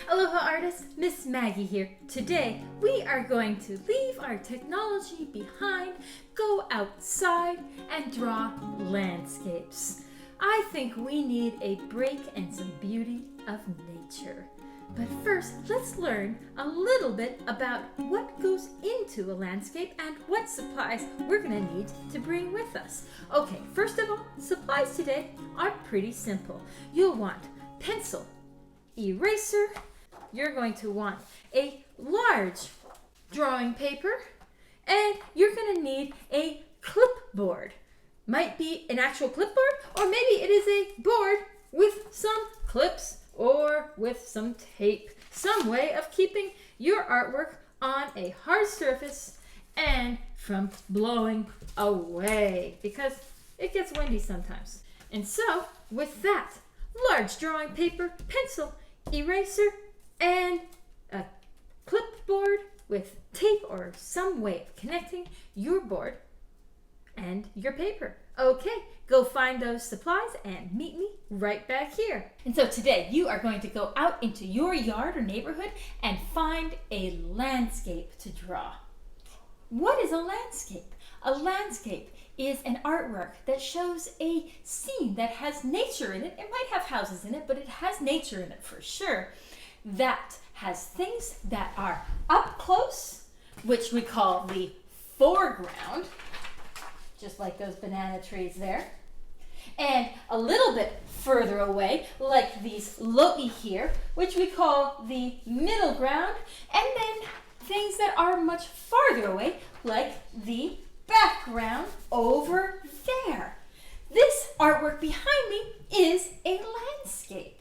Aloha artists, Miss Maggie here. Today we are going to leave our technology behind, go outside and draw landscapes. I think we need a break and some beauty of nature. But first, let's learn a little bit about what goes into a landscape and what supplies we're going to need to bring with us. Okay, first of all, supplies today are pretty simple. You'll want pencil, eraser, you're going to want a large drawing paper, and you're going to need a clipboard. Might be an actual clipboard, or maybe it is a board with some clips or with some tape. Some way of keeping your artwork on a hard surface and from blowing away, because it gets windy sometimes. And so, with that, large drawing paper, pencil, eraser, and a clipboard with tape or some way of connecting your board and your paper. Okay, go find those supplies and meet me right back here. And so today you are going to go out into your yard or neighborhood and find a landscape to draw. What is a landscape? A landscape is an artwork that shows a scene that has nature in it. It might have houses in it, but it has nature in it for sure. That has things that are up close, which we call the foreground, just like those banana trees there. And a little bit further away, like these lo'i here, which we call the middle ground. And then things that are much farther away, like the background over there. This artwork behind me is a landscape.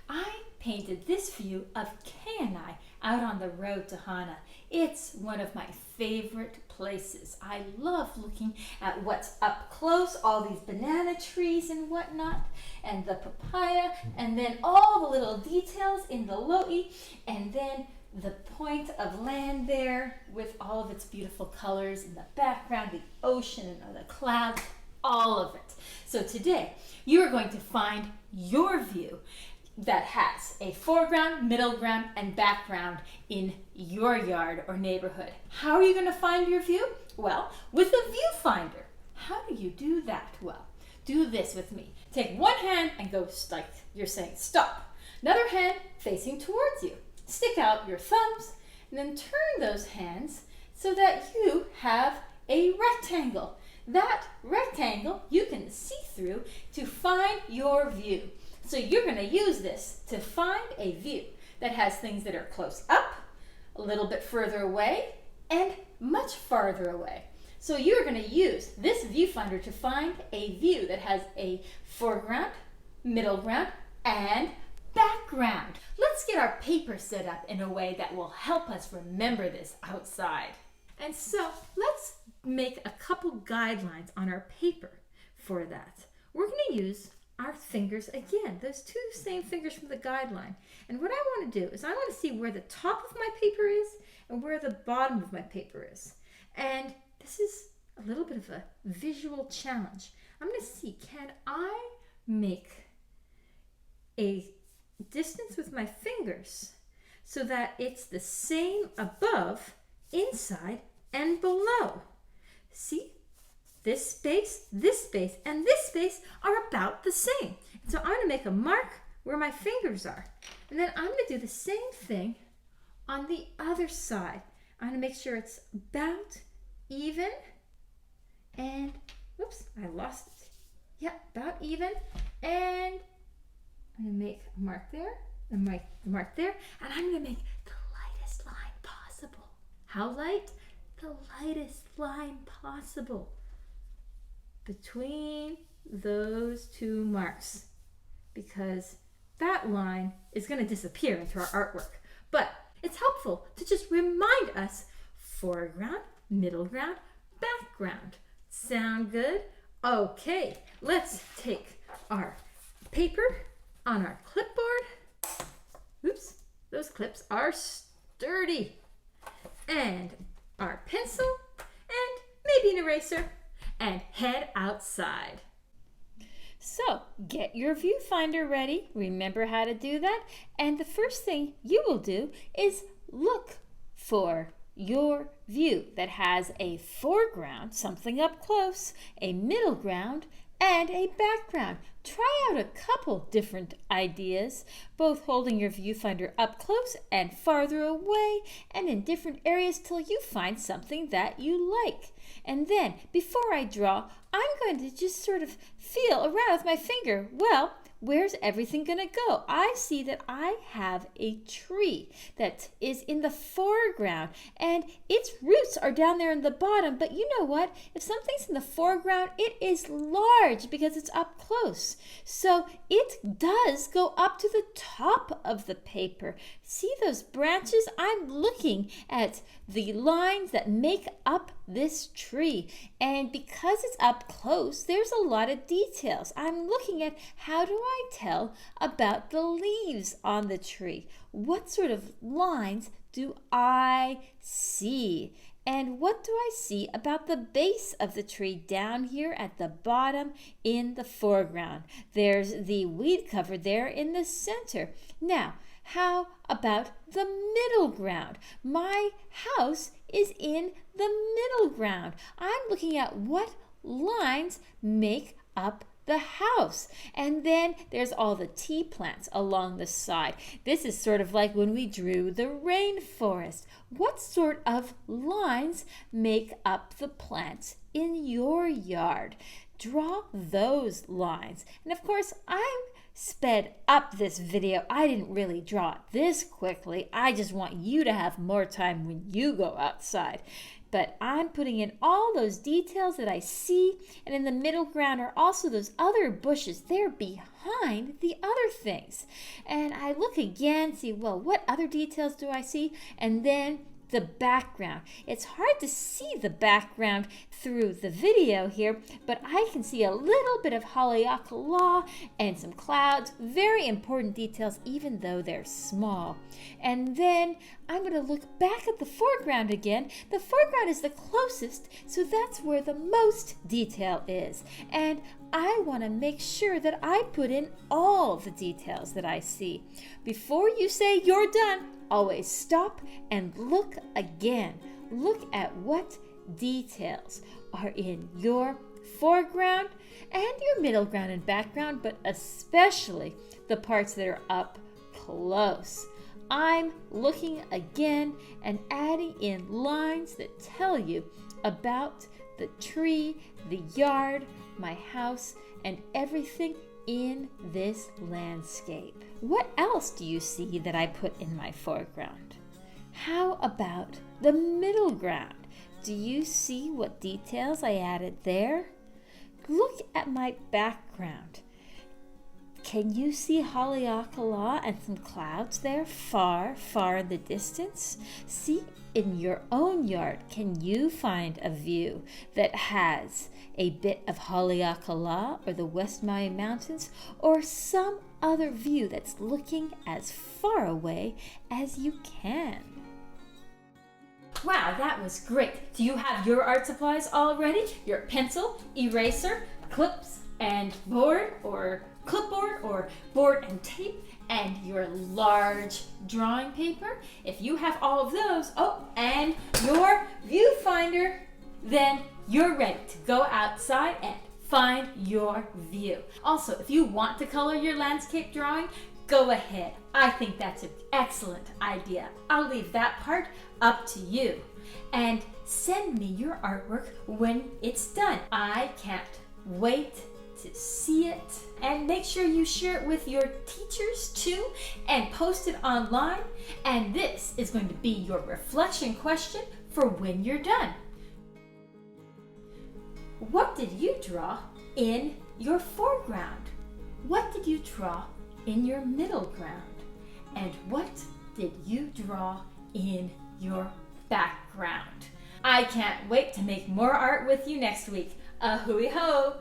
I painted this view of K-1 out on the road to Hana. It's one of my favorite places. I love looking at what's up close, all these banana trees and whatnot, and the papaya, and then all the little details in the lo'i, and then the point of land there with all of its beautiful colors in the background, the ocean and the clouds, all of it. So today you are going to find your view that has a foreground, middle ground, and background in your yard or neighborhood. How are you going to find your view? Well, with a viewfinder. How do you do that? Well, do this with me. Take one hand and go like you're saying stop. Another hand facing towards you. Stick out your thumbs and then turn those hands so that you have a rectangle. That rectangle you can see through to find your view. So you're going to use this to find a view that has things that are close up, a little bit further away, and much farther away. So you're going to use this viewfinder to find a view that has a foreground, middle ground, and background. Let's get our paper set up in a way that will help us remember this outside. And so let's make a couple guidelines on our paper for that. We're going to use our fingers again, those two same fingers from the guideline. And what I want to do is I want to see where the top of my paper is and where the bottom of my paper is. And this is a little bit of a visual challenge. I'm going to see, can I make a distance with my fingers so that it's the same above, inside, and below? See? This space, and this space are about the same. So I'm going to make a mark where my fingers are. And then I'm going to do the same thing on the other side. I'm going to make sure it's about even. And, whoops, I lost it. Yeah, about even. And I'm going to make a mark there, and a mark there. And I'm going to make the lightest line possible. How light? The lightest line possible between those two marks, because that line is going to disappear into our artwork. But it's helpful to just remind us foreground, middle ground, background. Sound good? Okay, let's take our paper on our clipboard. Oops, those clips are sturdy. And our pencil and maybe an eraser, and head outside. So get your viewfinder ready. Remember how to do that. And the first thing you will do is look for your view that has a foreground, something up close, a middle ground, and a background. Try out a couple different ideas, both holding your viewfinder up close and farther away and in different areas till you find something that you like. And then, before I draw, I'm going to just sort of feel around with my finger. Well, where's everything going to go? I see that I have a tree that is in the foreground and its roots are down there in the bottom. But you know what? If something's in the foreground, it is large because it's up close. So it does go up to the top of the paper. See those branches? I'm looking at the lines that make up this tree. And because it's up close, there's a lot of details. I'm looking at how do I tell about the leaves on the tree? What sort of lines do I see? And what do I see about the base of the tree down here at the bottom in the foreground? There's the weed cover there in the center. Now, how about the middle ground? My house is in the middle ground. I'm looking at what lines make up the house. And then there's all the tea plants along the side. This is sort of like when we drew the rainforest. What sort of lines make up the plants in your yard? Draw those lines. And of course, I'm sped up this video. I didn't really draw it this quickly. I just want you to have more time when you go outside. But I'm putting in all those details that I see, and in the middle ground are also those other bushes. They're behind the other things. And I look again, see, well, what other details do I see? And then the background. It's hard to see the background through the video here, but I can see a little bit of Haleakala and some clouds. Very important details, even though they're small. And then I'm going to look back at the foreground again. The foreground is the closest, so that's where the most detail is. And I want to make sure that I put in all the details that I see. Before you say you're done, always stop and look again. Look at what details are in your foreground and your middle ground and background, but especially the parts that are up close. I'm looking again and adding in lines that tell you about the tree, the yard, my house, and everything in this landscape. What else do you see that I put in my foreground? How about the middle ground? Do you see what details I added there? Look at my background. Can you see Haleakala and some clouds there far, far in the distance? See, in your own yard, can you find a view that has a bit of Haleakala or the West Maui Mountains or some other view that's looking as far away as you can? Wow, that was great. Do you have your art supplies all ready? Your pencil, eraser, clips, and board or clipboard or board and tape, and your large drawing paper. If you have all of those, and your viewfinder, then you're ready to go outside and find your view. Also, if you want to color your landscape drawing, go ahead. I think that's an excellent idea. I'll leave that part up to you. And send me your artwork when it's done. I can't wait to see it. And make sure you share it with your teachers too and post it online. And this is going to be your reflection question for when you're done. What did you draw in your foreground? What did you draw in your middle ground? And what did you draw in your background? I can't wait to make more art with you next week. A hooey ho!